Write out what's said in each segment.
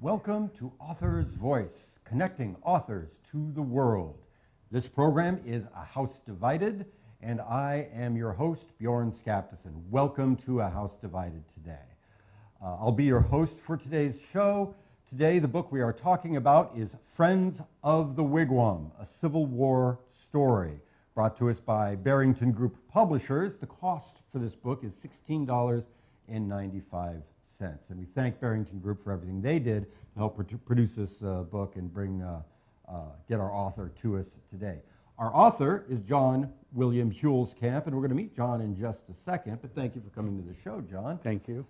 Welcome to Author's Voice, connecting authors to the world. This program is A House Divided, and I am your host, Bjorn Skaptason. Welcome to A House Divided today. I'll be your host for today's show. Today, the book we are talking about is Friends of the Wigwam, a Civil War story, brought to us by Barrington Group Publishers. The cost for this book is $16.95. And we thank Barrington Group for everything they did to help produce this book and get our author to us today. Our author is John William Huelskamp, and we're going to meet John in just a second, but thank you for coming to the show, John. Thank you.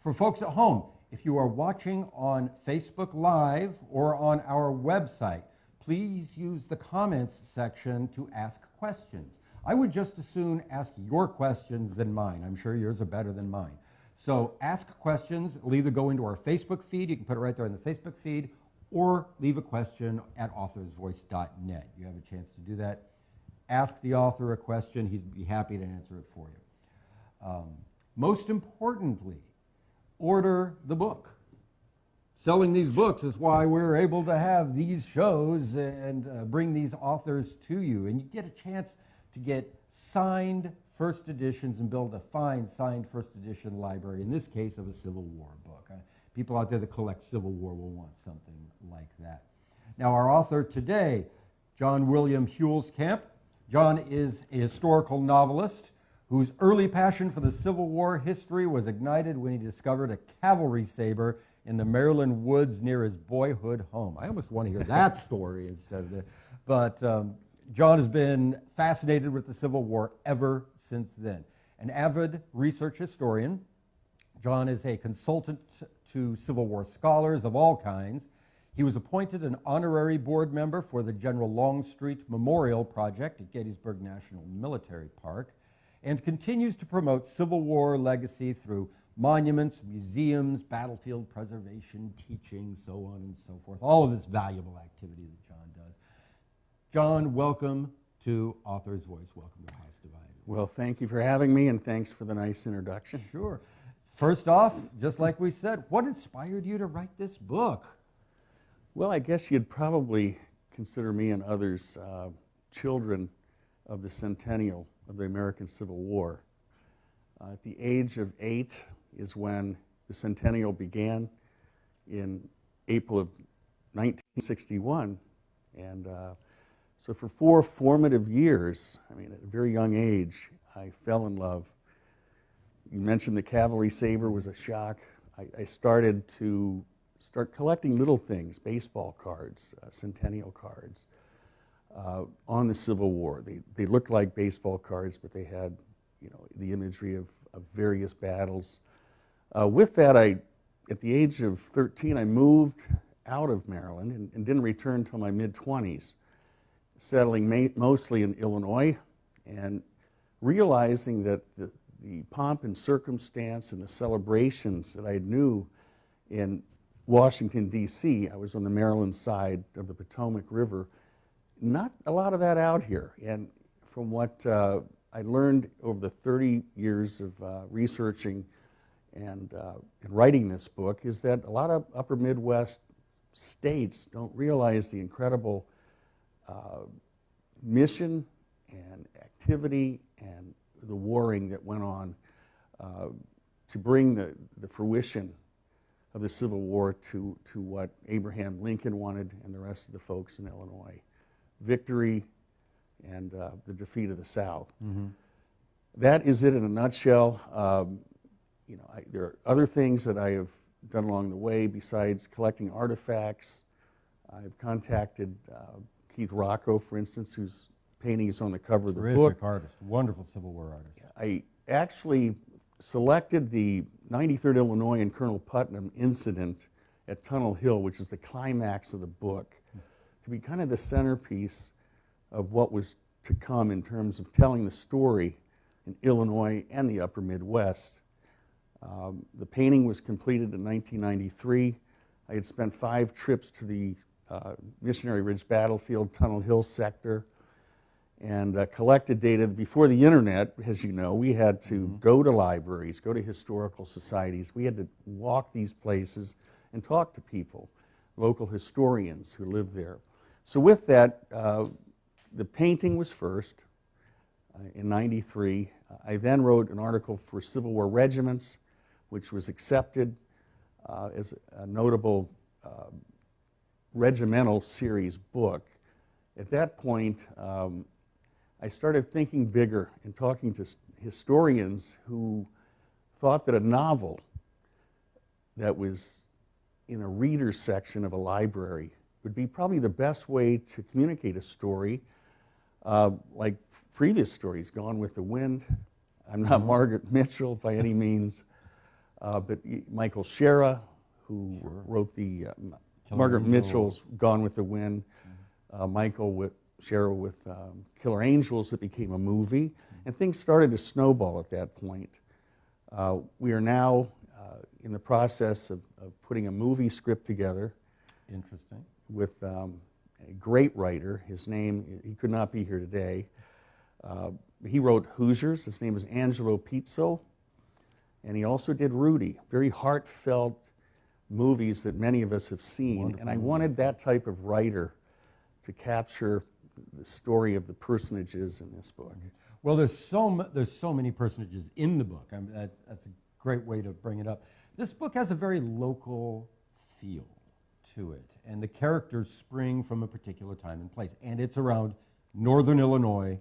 For folks at home, if you are watching on Facebook Live or on our website, please use the comments section to ask questions. I would just as soon ask your questions than mine. I'm sure yours are better than mine. So ask questions. It'll either go into our Facebook feed, you can put it right there in the Facebook feed, or leave a question at authorsvoice.net. You have a chance to do that. Ask the author a question. He'd be happy to answer it for you. Most importantly, order the book. Selling these books is why we're able to have these shows and bring these authors to you. And you get a chance to get signed first editions and build a fine signed first edition library, in this case of a Civil War book. People out there that collect Civil War will want something like that. Now, our author today, John William Huelskamp. John is a historical novelist whose early passion for the Civil War history was ignited when he discovered a cavalry saber in the Maryland woods near his boyhood home. I almost want to hear that story instead of that. But John has been fascinated with the Civil War ever since then. An avid research historian, John is a consultant to Civil War scholars of all kinds. He was appointed an honorary board member for the General Longstreet Memorial Project at Gettysburg National Military Park, and continues to promote Civil War legacy through monuments, museums, battlefield preservation, teaching, so on and so forth. All of this valuable activity that John does. John, welcome to Author's Voice. Welcome to House Divided. Well, thank you for having me, and thanks for the nice introduction. Sure. First off, just like we said, what inspired you to write this book? Well, I guess you'd probably consider me and others children of the centennial of the American Civil War. At the age of 8 is when the centennial began in April of 1961. And so for 4 formative years, I mean, at a very young age, I fell in love. You mentioned the cavalry saber was a shock. I started collecting little things, baseball cards, centennial cards, on the Civil War. They looked like baseball cards, but they had, the imagery of various battles. With that, at the age of 13, I moved out of Maryland and didn't return until my mid-20s, settling mostly in Illinois, and realizing that the pomp and circumstance and the celebrations that I knew in Washington, D.C., I was on the Maryland side of the Potomac River, not a lot of that out here. And from what I learned over the 30 years of researching and writing this book is that a lot of upper Midwest states don't realize the incredible mission and activity and the warring that went on to bring the fruition of the Civil War to what Abraham Lincoln wanted and the rest of the folks in Illinois. Victory and the defeat of the South. Mm-hmm. That is it in a nutshell. There are other things that I have done along the way besides collecting artifacts. I've contacted Keith Rocco, for instance, whose painting is on the cover of the book. Terrific artist, wonderful Civil War artist. I actually selected the 93rd Illinois and Colonel Putnam incident at Tunnel Hill, which is the climax of the book, to be kind of the centerpiece of what was to come in terms of telling the story in Illinois and the upper Midwest. The painting was completed in 1993. I had spent 5 trips to the Missionary Ridge Battlefield, Tunnel Hill sector, and collected data. Before the internet, as you know, we had to go to libraries, go to historical societies. We had to walk these places and talk to people, local historians who lived there. So with that, the painting was first in '93. I then wrote an article for Civil War regiments, which was accepted as a notable regimental series book. At that point, I started thinking bigger and talking to historians who thought that a novel that was in a reader's section of a library would be probably the best way to communicate a story, like previous stories, Gone with the Wind. I'm not Margaret Mitchell by any means, but Michael Shera, who wrote the Margaret Mitchell's Gone with the Wind, Michael Shera with Killer Angels that became a movie, and things started to snowball at that point. We are now in the process of putting a movie script together. Interesting. With a great writer. His name, he could not be here today. He wrote Hoosiers. His name is Angelo Pizzo. And he also did Rudy, very heartfelt movies that many of us have seen. Wonderful and I movies. wanted that type of writer to capture the story of the personages in this book. Well, there's so many personages in the book. I mean, that's a great way to bring it up. This book has a very local feel to it, and the characters spring from a particular time and place, and it's around northern Illinois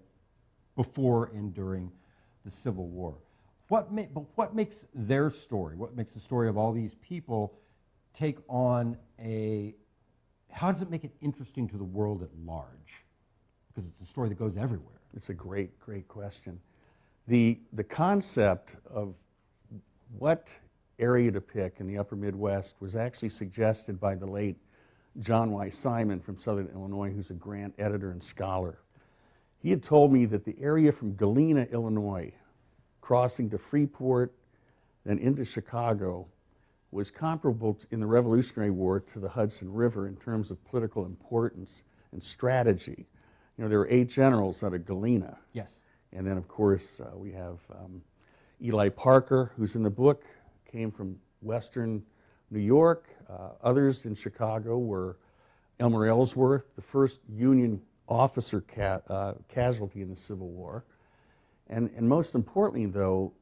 before and during the Civil War. But what makes their story, what makes the story of all these people take on how does it make it interesting to the world at large? Because it's a story that goes everywhere. It's a great, great question. The concept of what area to pick in the upper Midwest was actually suggested by the late John Y. Simon from Southern Illinois, who's a Grant editor and scholar. He had told me that the area from Galena, Illinois, crossing to Freeport, then into Chicago, was comparable in the Revolutionary War to the Hudson River in terms of political importance and strategy. You know, there were 8 generals out of Galena. Yes. And then, of course, we have Eli Parker, who's in the book, came from western New York. Others in Chicago were Elmer Ellsworth, the first Union officer casualty in the Civil War. And most importantly, though,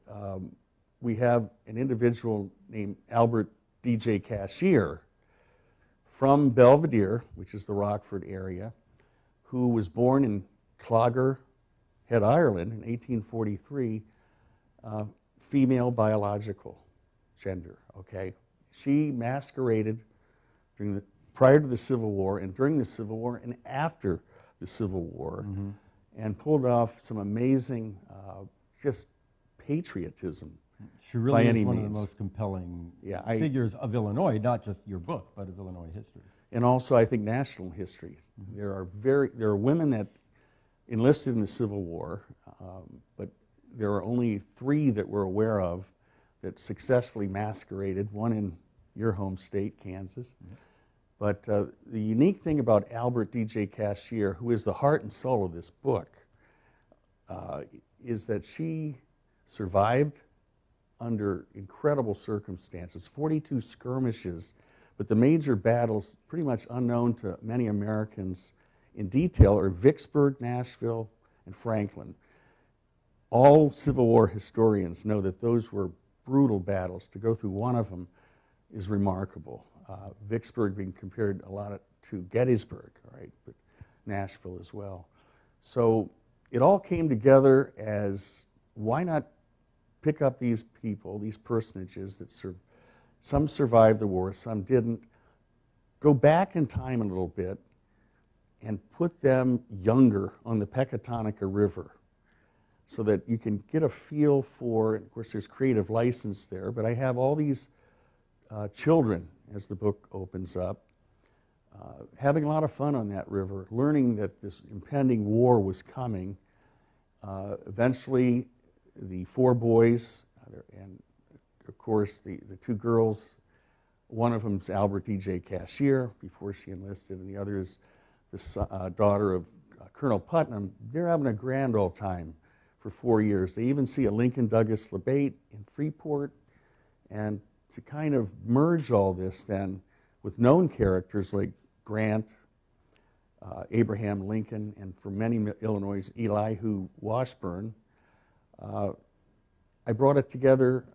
we have an individual named Albert D.J. Cashier from Belvedere, which is the Rockford area, who was born in Clogher Head, Ireland in 1843, female biological gender, okay? She masqueraded prior to the Civil War and during the Civil War and after the Civil War, and pulled off some amazing just patriotism. She really by is any one means. of the most compelling Yeah, figures of Illinois, not just your book, but of Illinois history. And also, I think, national history. There are women that enlisted in the Civil War, but there are only 3 that we're aware of that successfully masqueraded, one in your home state, Kansas. But the unique thing about Albert D.J. Cashier, who is the heart and soul of this book, is that she survived under incredible circumstances, 42 skirmishes, but the major battles, pretty much unknown to many Americans in detail, are Vicksburg, Nashville, and Franklin. All Civil War historians know that those were brutal battles. To go through one of them is remarkable. Vicksburg being compared a lot to Gettysburg, right? But Nashville as well. So it all came together as, why not pick up these people, these personages that some survived the war, some didn't, go back in time a little bit and put them younger on the Pecatonica River so that you can get a feel for, of course there's creative license there, but I have all these children, as the book opens up, having a lot of fun on that river, learning that this impending war was coming. Eventually, the 4 boys, and of course the 2 girls, one of them is Albert D.J. Cashier before she enlisted, and the other is the daughter of Colonel Putnam. They're having a grand old time for 4 years. They even see a Lincoln Douglas Labate in Freeport, and to kind of merge all this then with known characters like Grant, Abraham Lincoln, and for many Illinois, Elihu Washburn. I brought it together,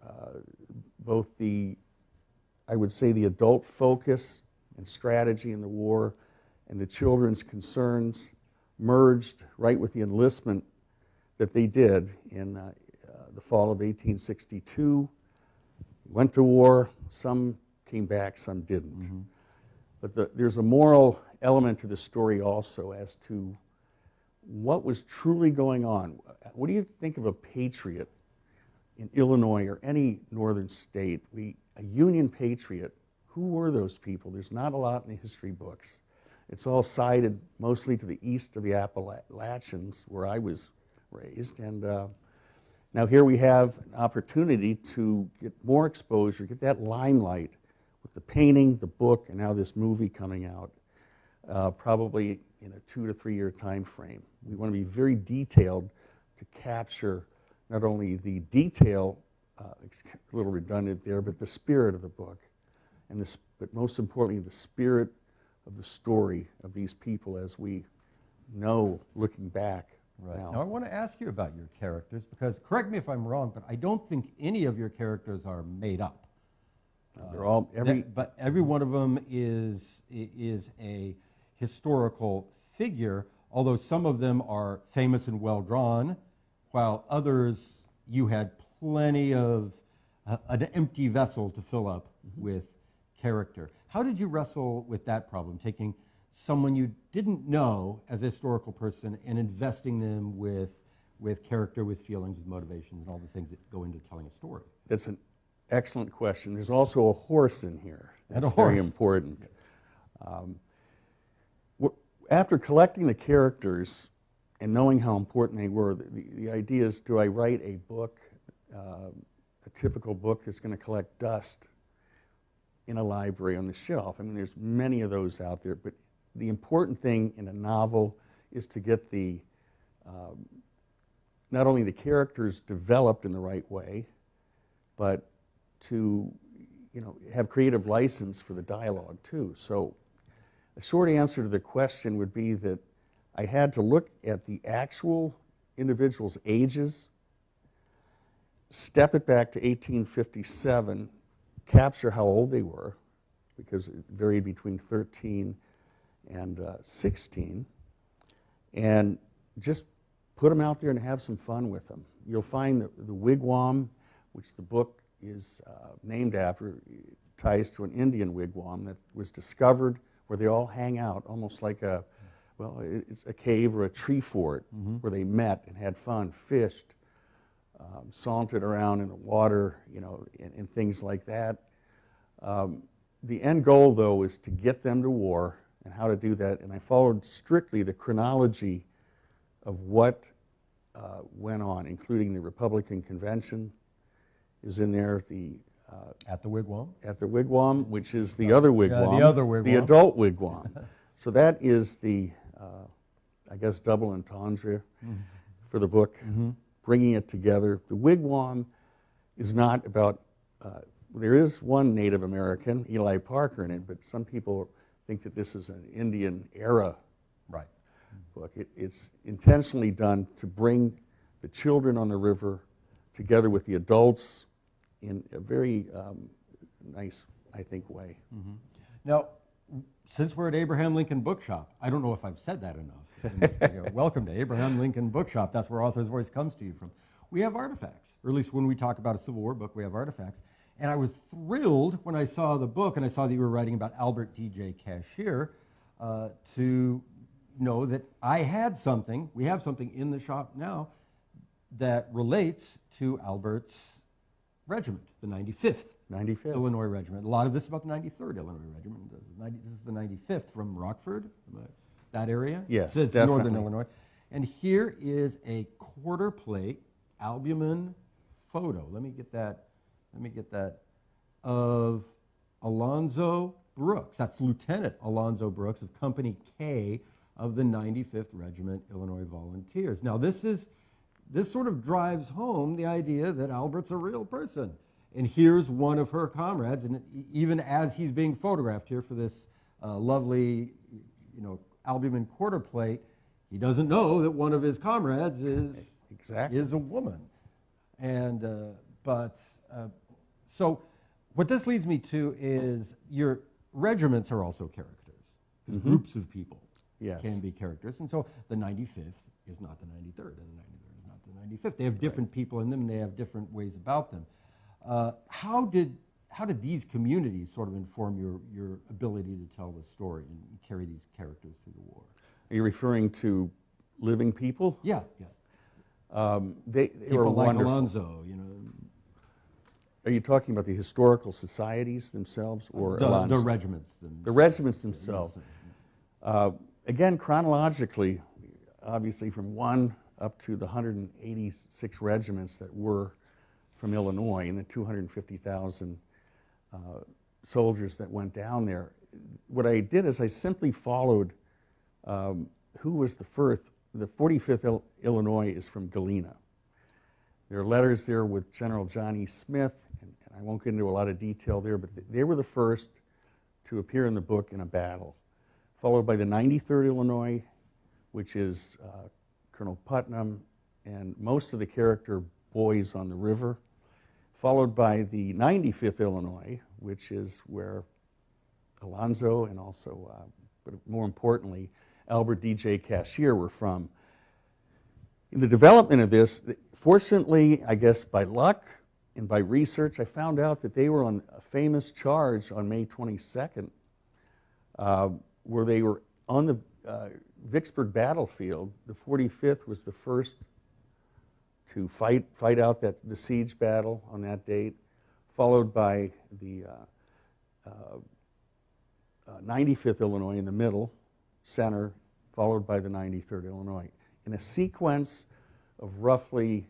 both I would say the adult focus and strategy in the war and the children's concerns merged right with the enlistment that they did in the fall of 1862. Went to war, some came back, some didn't. Mm-hmm. But there's a moral element to the story also as to what was truly going on. What do you think of a patriot in Illinois or any northern state? A Union patriot, who were those people? There's not a lot in the history books. It's all cited mostly to the east of the Appalachians, where I was raised. And now here we have an opportunity to get more exposure, get that limelight with the painting, the book, and now this movie coming out, probably in a 2 to 3 year time frame. We want to be very detailed to capture not only the detail, it's a little redundant there, but the spirit of the book, but most importantly, the spirit of the story of these people as we know looking back. Right. Now I want to ask you about your characters because, correct me if I'm wrong, but I don't think any of your characters are made up. They're all but every one of them is a historical figure, although some of them are famous and well drawn, while others you had plenty of an empty vessel to fill up with character. How did you wrestle with that problem, taking someone you didn't know as a historical person and investing them with character, with feelings, with motivations, and all the things that go into telling a story? That's an excellent question. There's also a horse in here. That's very important. After collecting the characters and knowing how important they were, the idea is, do I write a book, a typical book that's going to collect dust in a library on the shelf? I mean, there's many of those out there, but the important thing in a novel is to get not only the characters developed in the right way, but to have creative license for the dialogue too. So a short answer to the question would be that I had to look at the actual individuals' ages, step it back to 1857, capture how old they were, because it varied between 13 and 16, and just put them out there and have some fun with them. You'll find the wigwam, which the book is named after, ties to an Indian wigwam that was discovered where they all hang out, almost like it's a cave or a tree fort where they met and had fun, fished, sauntered around in the water, and things like that. The end goal, though, is to get them to war and how to do that. And I followed strictly the chronology of what went on, including the Republican Convention is in there, at the wigwam? At the wigwam, which is the other wigwam. The other wigwam. The adult wigwam. So that is the, I guess, double entendre for the book, bringing it together. The wigwam is not about, there is one Native American, Eli Parker, in it, but some people think that this is an Indian era book. It's intentionally done to bring the children on the river together with the adults in a very nice, I think, way. Now, since we're at Abraham Lincoln Bookshop, I don't know if I've said that enough in this video. Welcome to Abraham Lincoln Bookshop. That's where Author's Voice comes to you from. We have artifacts, or at least when we talk about a Civil War book, we have artifacts. And I was thrilled when I saw the book and I saw that you were writing about Albert D.J. Cashier to know that I had something, we have something in the shop now that relates to Albert's regiment, the 95th. Illinois Regiment. A lot of this is about the 93rd Illinois Regiment. This is the 95th from Rockford, that area. Yes, it's definitely. Northern Illinois. And here is a quarter plate albumen photo. Let me get that of Alonzo Brooks. That's Lieutenant Alonzo Brooks of Company K of the 95th Regiment Illinois Volunteers. Now this sort of drives home the idea that Albert's a real person. And here's one of her comrades, and even as he's being photographed here for this lovely, albumin quarter plate, he doesn't know that one of his comrades is a woman. And so what this leads me to is your regiments are also characters. Groups of people can be characters. And so the 95th is not the 93rd, and the 93rd is not the 95th. They have different people in them, and they have different ways about them. How did these communities sort of inform your ability to tell the story and carry these characters through the war? Are you referring to living people? Yeah. They People were like wonderful. Alonzo, Are you talking about the historical societies themselves, or Alonzo? the regiments themselves. The regiments themselves. Yes. Again, chronologically, obviously from 1 up to the 186 regiments that were from Illinois and the 250,000 soldiers that went down there. What I did is I simply followed who was the first. The 45th Illinois is from Galena. There are letters there with General John E. Smith, and I won't get into a lot of detail there, but they were the first to appear in the book in a battle, followed by the 93rd Illinois, which is Colonel Putnam and most of the character boys on the river, followed by the 95th Illinois, which is where Alonzo and also, but more importantly, Albert D.J. Cashier were from. In the development of this, fortunately, I guess by luck and by research, I found out that they were on a famous charge on May 22nd, where they were on the Vicksburg battlefield. The 45th was the first to fight out the siege battle on that date, followed by the 95th Illinois in the middle, center, followed by the 93rd Illinois. In a sequence of roughly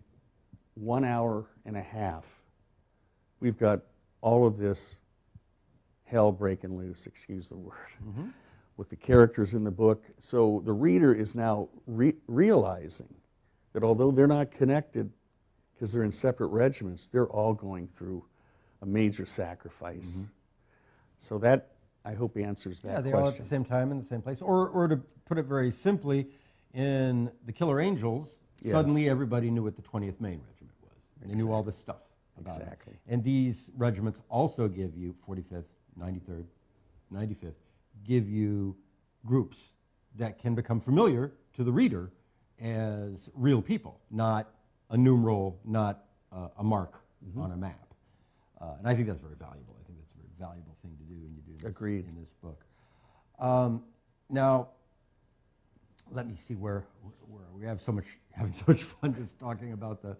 1 hour and a half, we've got all of this hell breaking loose, excuse the word, with the characters in the book. So the reader is now realizing that although they're not connected because they're in separate regiments, they're all going through a major sacrifice. So that, I hope, answers that question. Yeah, they're all at the same time in the same place. Or to put it very simply, in the Killer Angels, suddenly everybody knew what the 20th Maine Regiment was. And they knew all this stuff about it. And these regiments also give you, 45th, 93rd, 95th, give you groups that can become familiar to the reader as real people, not a numeral, not a mark on a map. And I think that's very valuable. I think that's a very valuable thing to do, and you do this in this book. Now, let me see where we have having so much fun just talking about the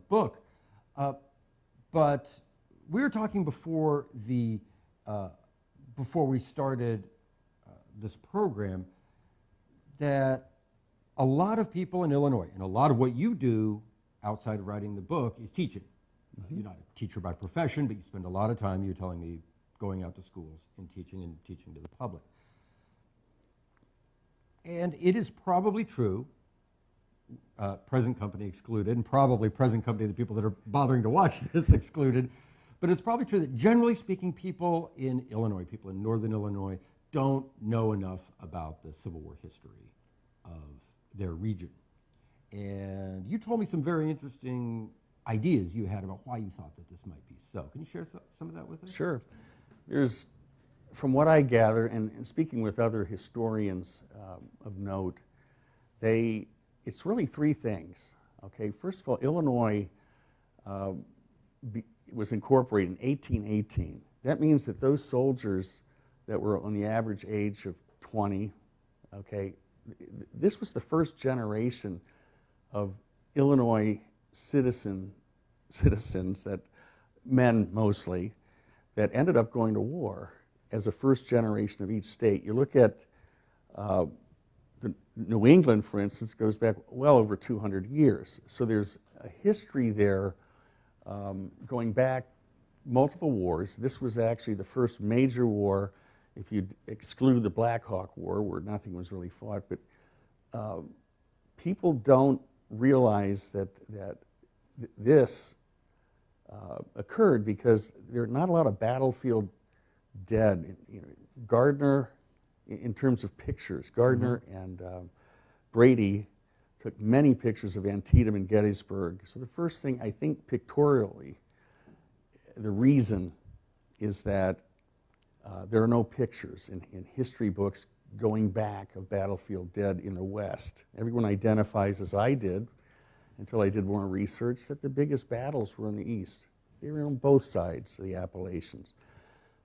book. But we were talking before we started this program that a lot of people in Illinois, and a lot of what you do outside of writing the book, is teaching. You're not a teacher by profession, but you spend a lot of time, you're telling me, going out to schools and teaching to the public. And it is probably true, present company excluded, and probably present company, the people that are bothering to watch this excluded, but it's probably true that generally speaking, people in Illinois, people in northern Illinois, don't know enough about the Civil War history of their region. And you told me some very interesting ideas you had about why you thought that this might be so. Can you share some of that with us? Sure. There's, from what I gather, and speaking with other historians of note, it's really three things. Okay, first of all, Illinois was incorporated in 1818. That means that those soldiers that were on the average age of 20, okay, this was the first generation of Illinois citizens, that men mostly, that ended up going to war as a first generation of each state. You look at New England, for instance, goes back well over 200 years. So there's a history there going back multiple wars. This was actually the first major war, if you exclude the Black Hawk War, where nothing was really fought. But people don't realize that this occurred because there are not a lot of battlefield dead. You know, Gardner, in terms of pictures, Gardner and Brady took many pictures of Antietam and Gettysburg. So the first thing, I think pictorially, the reason is that there are no pictures in history books going back of battlefield dead in the West. Everyone identifies, as I did, until I did more research, that the biggest battles were in the East. They were on both sides of the Appalachians.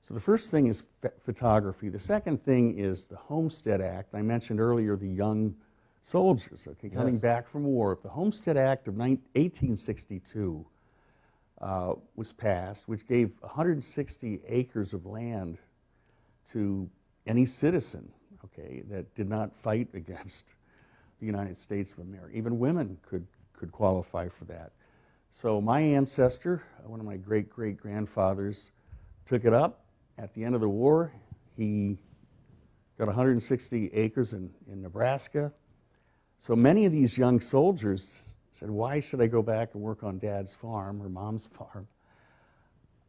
So the first thing is photography. The second thing is the Homestead Act. I mentioned earlier the young soldiers, okay, coming back from war. The Homestead Act of 1862 was passed, which gave 160 acres of land to any citizen, okay, that did not fight against the United States of America. Even women could qualify for that. So my ancestor, one of my great-great-grandfathers, took it up. At the end of the war, he got 160 acres in Nebraska. So many of these young soldiers said, why should I go back and work on Dad's farm or Mom's farm?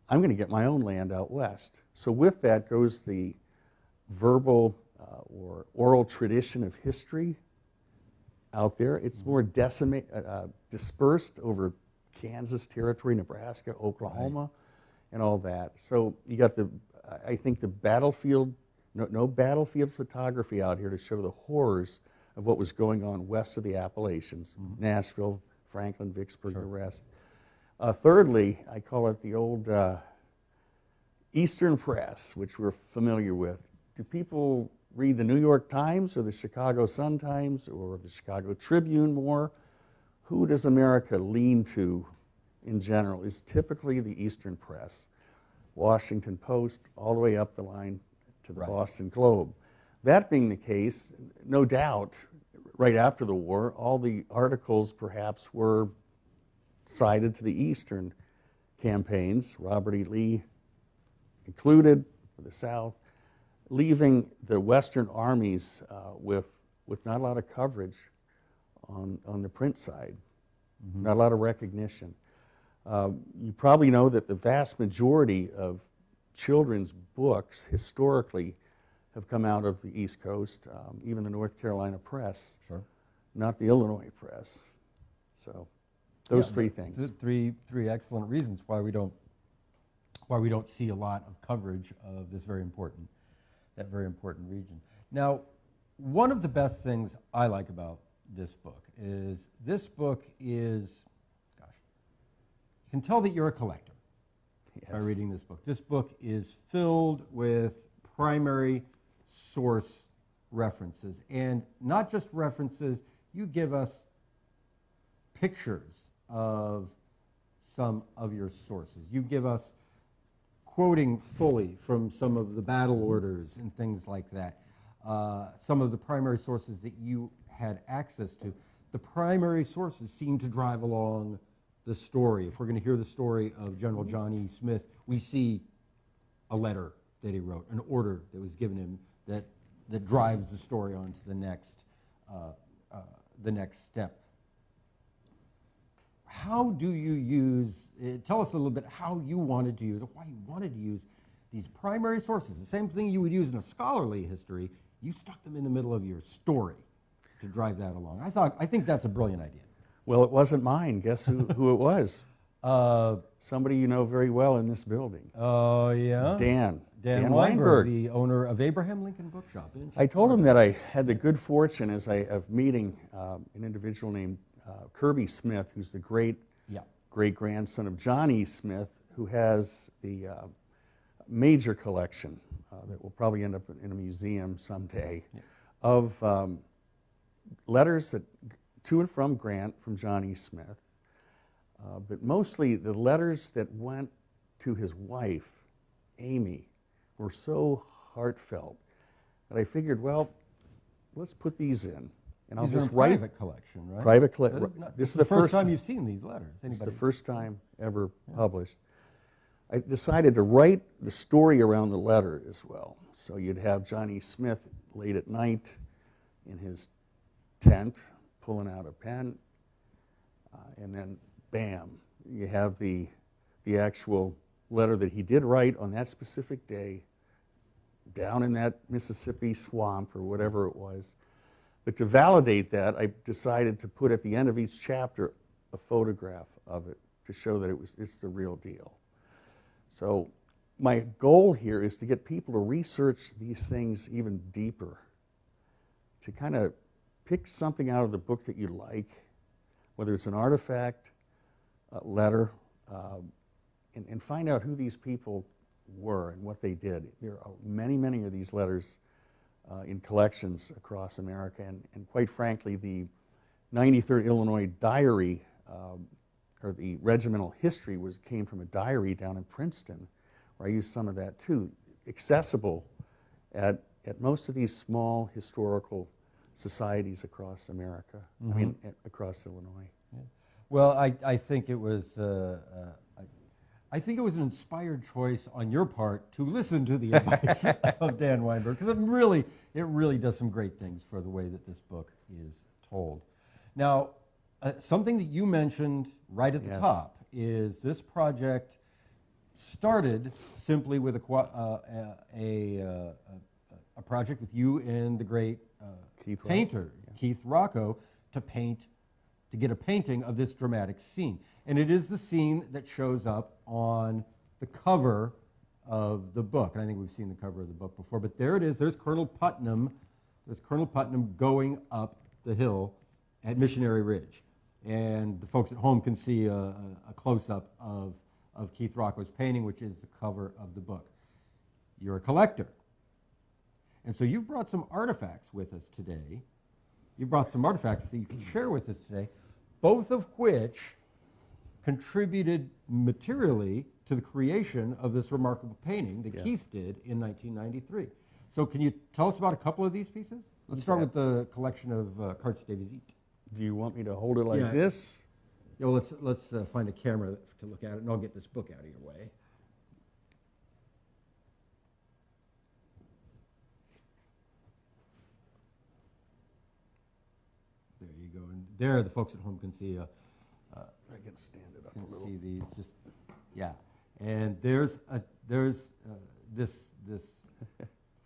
I'm going to get my own land out west. So with that goes the verbal or oral tradition of history out there. It's more dispersed over Kansas territory, Nebraska, Oklahoma, and all that. So you got I think the battlefield, no battlefield photography out here to show the horrors of what was going on west of the Appalachians, Nashville, Franklin, Vicksburg, the rest. Thirdly, I call it the old Eastern Press, which we're familiar with. Do people read the New York Times or the Chicago Sun-Times or the Chicago Tribune more? Who does America lean to in general is typically the Eastern Press. Washington Post, all the way up the line to the Boston Globe. That being the case, no doubt, right after the war, all the articles perhaps were sided to the Eastern campaigns, Robert E. Lee included for the South, leaving the Western armies with not a lot of coverage on the print side, not a lot of recognition. You probably know that the vast majority of children's books historically have come out of the East Coast, even the North Carolina press, not the Illinois press. So those three things. Three excellent reasons why we don't see a lot of coverage of this very important region. Now, one of the best things I like about this book is you can tell that you're a collector by reading this book. This book is filled with primary source references, and not just references, you give us pictures of some of your sources. You give us quoting fully from some of the battle orders and things like that. Some of the primary sources that you had access to. The primary sources seem to drive along the story. If we're going to hear the story of General John E. Smith, we see a letter that he wrote, an order that was given him that drives the story on to the next step. How do you use, tell us a little bit how you wanted to use, or why you wanted to use these primary sources, the same thing you would use in a scholarly history, you stuck them in the middle of your story to drive that along. I think that's a brilliant idea. Well, it wasn't mine. Guess who it was? Somebody you know very well in this building. Oh, yeah? Dan Weinberg, the owner of Abraham Lincoln Bookshop in Chicago. I told him that I had the good fortune of meeting an individual named Kirby Smith, who's the great-grandson of John E. Smith, who has the major collection that will probably end up in a museum someday of letters to and from Grant from John E. Smith, but mostly the letters that went to his wife, Amy, were so heartfelt that I figured, well, let's put these in. And I'll just write. Private collection, right? Private collection. This is the first time you've seen these letters. It's the first time ever published. I decided to write the story around the letter as well. So you'd have John E. Smith late at night in his tent, pulling out a pen, and then bam, you have the the actual letter that he did write on that specific day down in that Mississippi swamp or whatever it was. But to validate that, I decided to put at the end of each chapter a photograph of it to show that it's the real deal. So my goal here is to get people to research these things even deeper, to kind of pick something out of the book that you like, whether it's an artifact, a letter, and find out who these people were and what they did. There are many, many of these letters in collections across America, and quite frankly, the 93rd Illinois Diary, or the regimental history, came from a diary down in Princeton, where I used some of that too, accessible at most of these small historical societies across America, I mean, across Illinois. Yeah. Well, I think it was I think it was an inspired choice on your part to listen to the advice of Dan Weinberg, because it really does some great things for the way that this book is told. Now, something that you mentioned right at the top is this project started simply with a project with you and the great painter Keith Rocco to get a painting of this dramatic scene. And it is the scene that shows up on the cover of the book. And I think we've seen the cover of the book before, but there it is. There's Colonel Putnam. There's Colonel Putnam going up the hill at Missionary Ridge. And the folks at home can see a close-up of Keith Rocco's painting, which is the cover of the book. You're a collector. And so you've brought some artifacts with us today. You brought some artifacts that you can share with us today, both of which contributed materially to the creation of this remarkable painting that Keith did in 1993. So can you tell us about a couple of these pieces? Let's start with the collection of cartes de visite. Do you want me to hold it like this? Yeah, well, let's find a camera to look at it, and I'll get this book out of your way. There you go. And there, the folks at home can see. I can stand it up a little. See these, just and there's this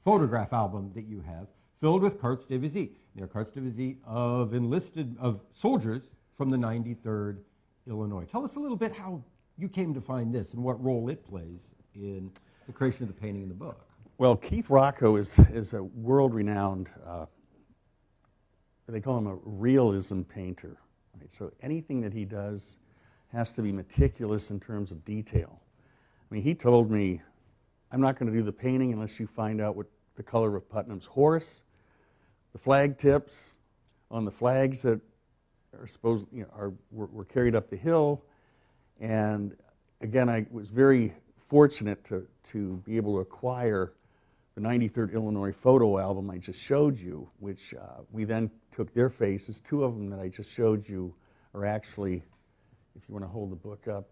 photograph album that you have filled with cartes de visite. They're cartes de visite of soldiers from the 93rd Illinois. Tell us a little bit how you came to find this and what role it plays in the creation of the painting in the book. Well, Keith Rocco is a world-renowned, they call him a realism painter. Right? So anything that he does has to be meticulous in terms of detail. I mean, he told me, I'm not going to do the painting unless you find out what the color of Putnam's horse, the flag tips on the flags that are supposed, were carried up the hill. And again, I was very fortunate to be able to acquire the 93rd Illinois photo album I just showed you, which we then took their faces. Two of them that I just showed you are actually, if you want to hold the book up.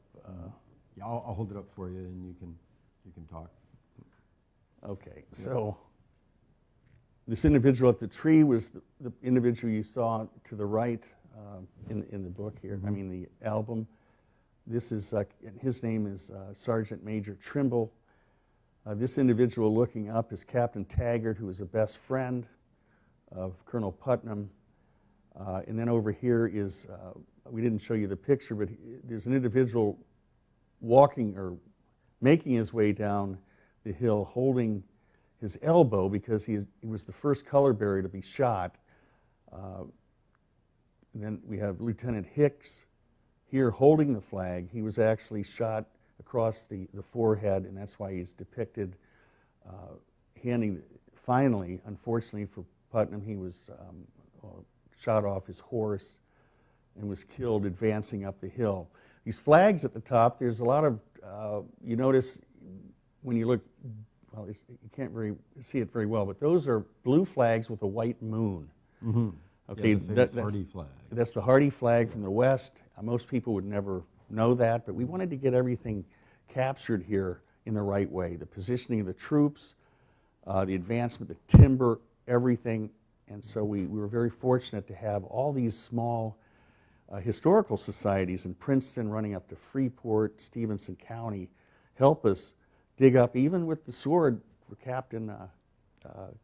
Yeah, I'll hold it up for you, and you can talk. Okay, so this individual at the tree was the individual you saw to the right in the book here. I mean, the album. This is his name is Sergeant Major Trimble. This individual looking up is Captain Taggart, who was a best friend of Colonel Putnam. And then over here is, we didn't show you the picture, but there's an individual walking or making his way down the hill holding his elbow because he was the first color bearer to be shot. And then we have Lieutenant Hicks here holding the flag. He was actually shot across the forehead, and that's why he's depicted finally, unfortunately for Putnam, he was shot off his horse and was killed advancing up the hill. These flags at the top, there's a lot of, you notice when you look, well, you can't see it very well, but those are blue flags with a white moon. Mm-hmm. Okay, yeah, that's Hardy flag. That's the Hardy flag from the West. Most people would never know that, but we wanted to get everything captured here in the right way. The positioning of the troops, the advancement, the timber, everything. And so we were very fortunate to have all these small historical societies in Princeton running up to Freeport, Stevenson County, help us dig up, even with the sword where Captain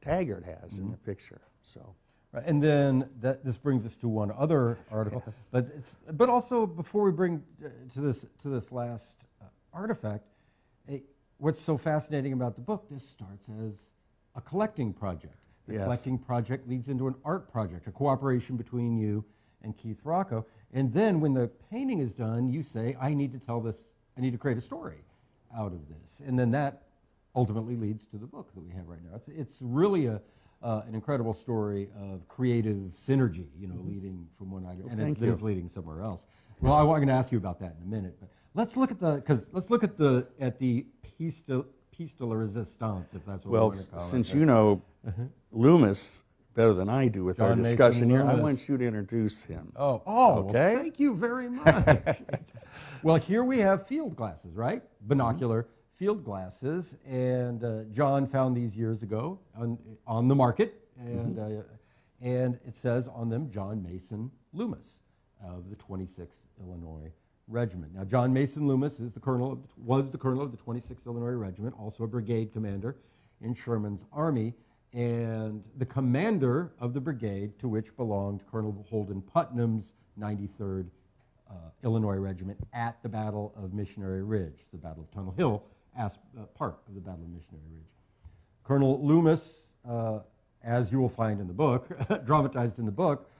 Taggart has in the picture. So. Right, and then this brings us to one other article, Yes. but also before we bring to this last artifact, what's so fascinating about the book? This starts as a collecting project. The Yes. collecting project leads into an art project, a cooperation between you and Keith Rocco, and then when the painting is done, you say, "I need to tell this. I need to create a story out of this," and then that ultimately leads to the book that we have right now. It's really an incredible story of creative synergy, leading from one item, and thank it is you. leading somewhere else. Well, I'm going to ask you about that in a minute, but let's look at the piece de la resistance, if that's what we Well, want to call it. since you know Loomis better than I do with our John Mason discussion here, I Loomis. want you to introduce him. Oh, Okay. well, thank you very much. Well, here we have field glasses, right? Binocular field glasses, and John found these years ago on the market, and it says on them John Mason Loomis of the 26th Illinois Regiment. Now, John Mason Loomis was the colonel of the 26th Illinois Regiment, also a brigade commander in Sherman's army, and the commander of the brigade to which belonged Colonel Holden Putnam's 93rd Illinois Regiment at the Battle of Missionary Ridge, the Battle of Tunnel Hill, as part of the Battle of Missionary Ridge. Colonel Loomis, as you will find in the book, dramatized in the book,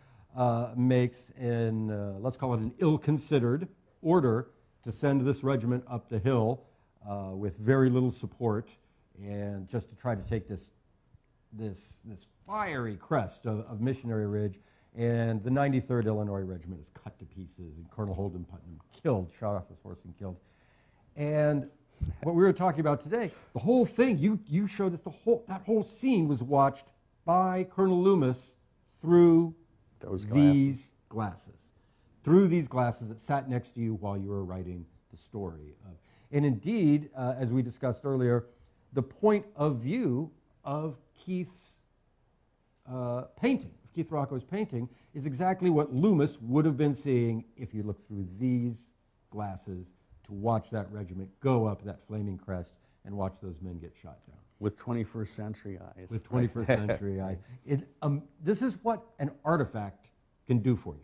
makes let's call it an ill-considered order to send this regiment up the hill with very little support, and just to try to take this fiery crest of Missionary Ridge, and the 93rd Illinois Regiment is cut to pieces, and Colonel Holden Putnam shot off his horse and killed. And what we were talking about today, the whole thing, you showed us that whole scene was watched by Colonel Loomis through these glasses. Through these glasses that sat next to you while you were writing the story. And indeed, as we discussed earlier, the point of view of Keith's painting, of Keith Rocco's painting, is exactly what Loomis would have been seeing if you looked through these glasses to watch that regiment go up that flaming crest and watch those men get shot down. With 21st century eyes. With 21st century eyes. This is what an artifact can do for you.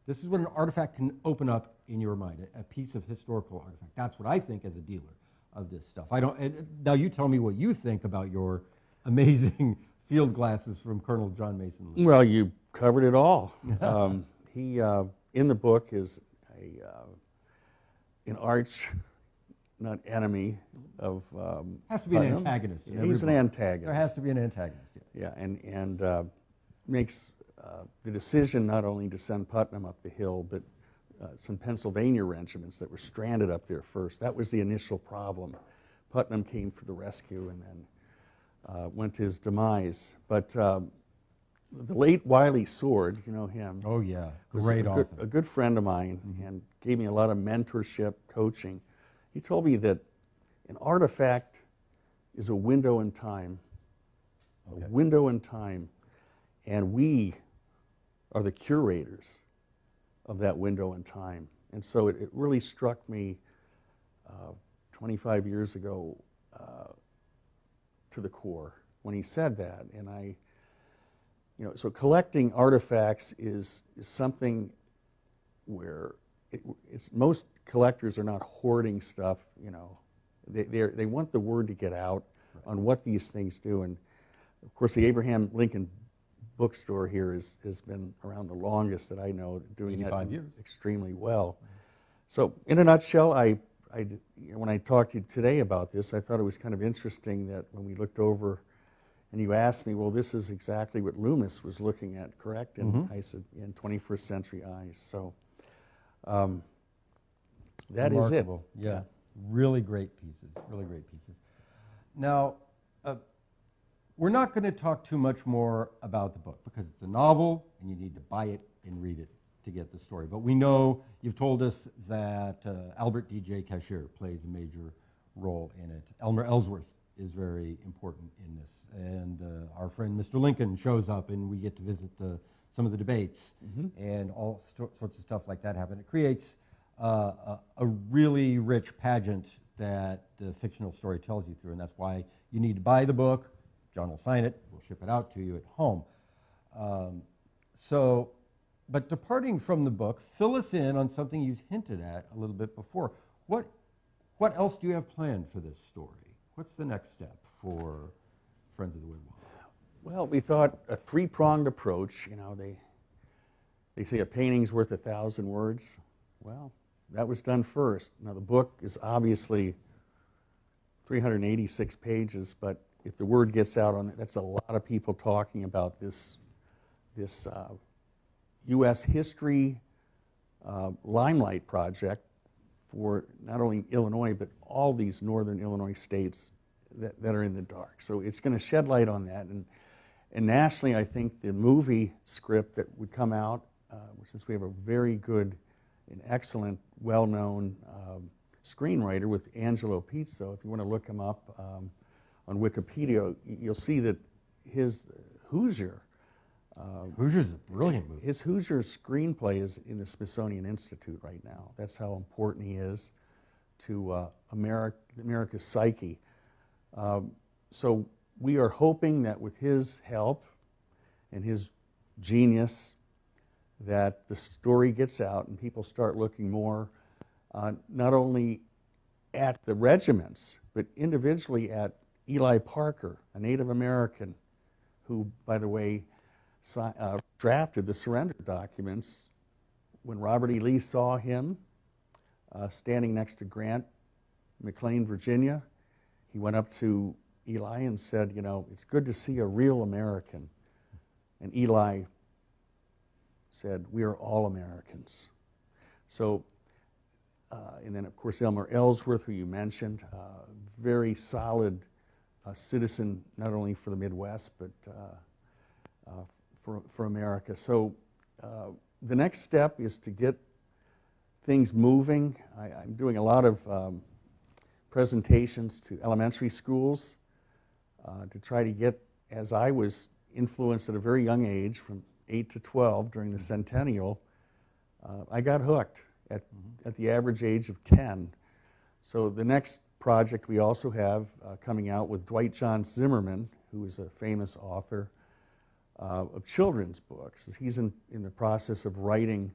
This is what an artifact can open up in your mind, a piece of historical artifact. That's what I think as a dealer of this stuff. Now you tell me what you think about your amazing field glasses from Colonel John Mason Loomis. Well, you covered it all. He, in the book, is an arch, not enemy of Has to be an Putnam. antagonist. In He's every an book. antagonist. There has to be an antagonist. Yeah, and makes the decision not only to send Putnam up the hill, but some Pennsylvania regiments that were stranded up there first. That was the initial problem. Putnam came for the rescue and then went to his demise. But the late Wiley Sword, you know him. Oh yeah, was great a author. good friend of mine, and gave me a lot of mentorship, coaching. He told me that an artifact is a window in time, a window in time, and we are the curators of that window in time. And so it really struck me 25 years ago to the core when he said that. And so collecting artifacts is something where most collectors are not hoarding stuff. They want the word to get out on what these things do. And of course, the Abraham Lincoln bookstore here has been around the longest that I know, doing 85 that years. extremely well. So in a nutshell, when I talked to you today about this, I thought it was kind of interesting that when we looked over and you asked me, well, this is exactly what Loomis was looking at, correct? And I said, in 21st century eyes. So that is it. Remarkable. Yeah, really great pieces, really great pieces. Now, we're not going to talk too much more about the book because it's a novel and you need to buy it and read it to get the story. But we know, you've told us that Albert D.J. Cashier plays a major role in it. Elmer Ellsworth is very important in this. And our friend Mr. Lincoln shows up and we get to visit some of the debates and all sorts of stuff like that happen. It creates a really rich pageant that the fictional story tells you through, and that's why you need to buy the book. John will sign it. We'll ship it out to you at home. But departing from the book, fill us in on something you hinted at a little bit before. What else do you have planned for this story? What's the next step for Friends of the Wigwam? Well, we thought a three-pronged approach. You know, they say a painting's worth 1,000 words. Well, that was done first. Now, the book is obviously 386 pages, but if the word gets out on it, that's a lot of people talking about this U.S. history limelight project for not only Illinois, but all these northern Illinois states that are in the dark. So it's going to shed light on that. And nationally, I think the movie script that would come out, since we have a very good and excellent, well-known screenwriter with Angelo Pizzo, if you want to look him up on Wikipedia, you'll see that his Hoosier. Hoosier's a brilliant movie. His Hoosier screenplay is in the Smithsonian Institute right now. That's how important he is to America's psyche. So we are hoping that with his help and his genius, that the story gets out and people start looking more not only at the regiments, but individually at Eli Parker, a Native American who, by the way, drafted the surrender documents. When Robert E. Lee saw him standing next to Grant, McLean, Virginia, he went up to Eli and said, you know, it's good to see a real American. And Eli said, we are all Americans. So, and then of course Elmer Ellsworth, who you mentioned, very solid citizen, not only for the Midwest, but for America. So the next step is to get things moving. I'm doing a lot of presentations to elementary schools to try to get, as I was influenced at a very young age, from 8 to 12 during the centennial, I got hooked at the average age of 10. So the next project we also have coming out with Dwight John Zimmerman, who is a famous author of children's books. He's in the process of writing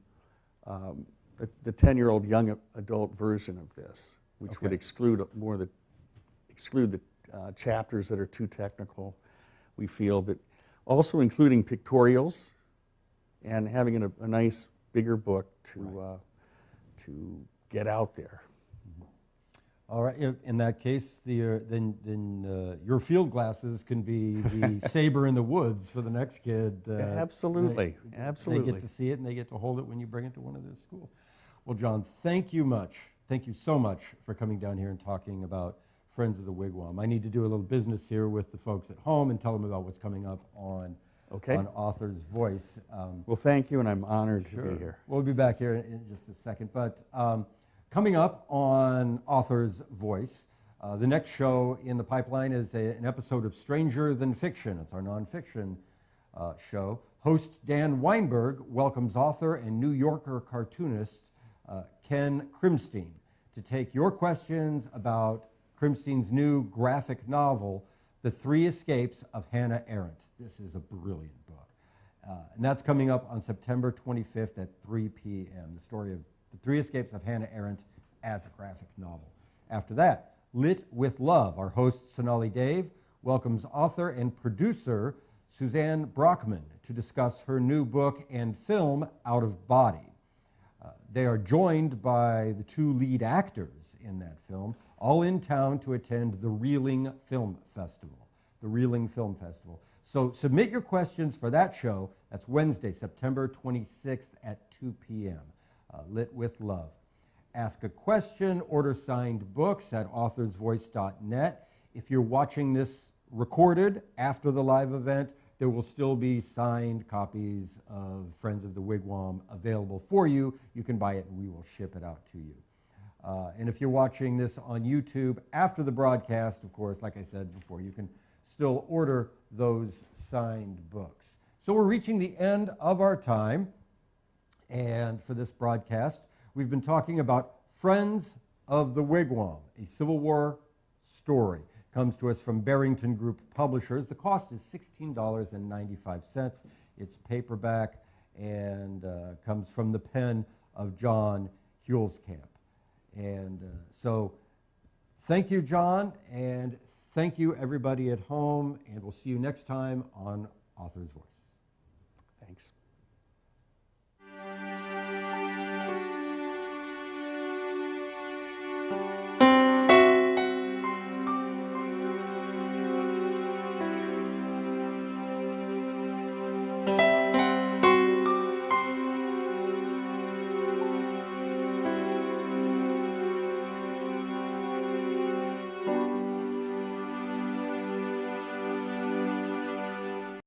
the 10-year-old young adult version of this, which would exclude the chapters that are too technical, we feel, but also including pictorials and having a nice bigger book to get out there. All right. In that case, then your field glasses can be the saber in the woods for the next kid. Absolutely. They get to see it and they get to hold it when you bring it to one of the schools. Well, John, thank you much. Thank you so much for coming down here and talking about Friends of the Wigwam. I need to do a little business here with the folks at home and tell them about what's coming up on Author's Voice. Well, thank you, and I'm honored to be here. We'll be back here in just a second. But coming up on Author's Voice, the next show in the pipeline is an episode of Stranger Than Fiction. It's our nonfiction show. Host Dan Weinberg welcomes author and New Yorker cartoonist Ken Krimstein to take your questions about Krimstein's new graphic novel, The Three Escapes of Hannah Arendt. This is a brilliant book. And that's coming up on September 25th at 3 p.m. The story of The Three Escapes of Hannah Arendt as a graphic novel. After that, Lit with Love. Our host, Sonali Dave, welcomes author and producer Suzanne Brockman to discuss her new book and film, Out of Body. They are joined by the two lead actors in that film, all in town to attend the Reeling Film Festival. The Reeling Film Festival. So submit your questions for that show. That's Wednesday, September 26th at 2 p.m. Lit with Love. Ask a question, order signed books at authorsvoice.net. If you're watching this recorded after the live event, there will still be signed copies of Friends of the Wigwam available for you. You can buy it and we will ship it out to you. And if you're watching this on YouTube after the broadcast, of course, like I said before, you can still order those signed books. So we're reaching the end of our time, and for this broadcast, we've been talking about Friends of the Wigwam, a Civil War story. Comes to us from Barrington Group Publishers. The cost is $16.95. It's paperback and comes from the pen of John Huelskamp. And so thank you, John, and thank you, everybody at home, and we'll see you next time on Author's Voice. Thanks.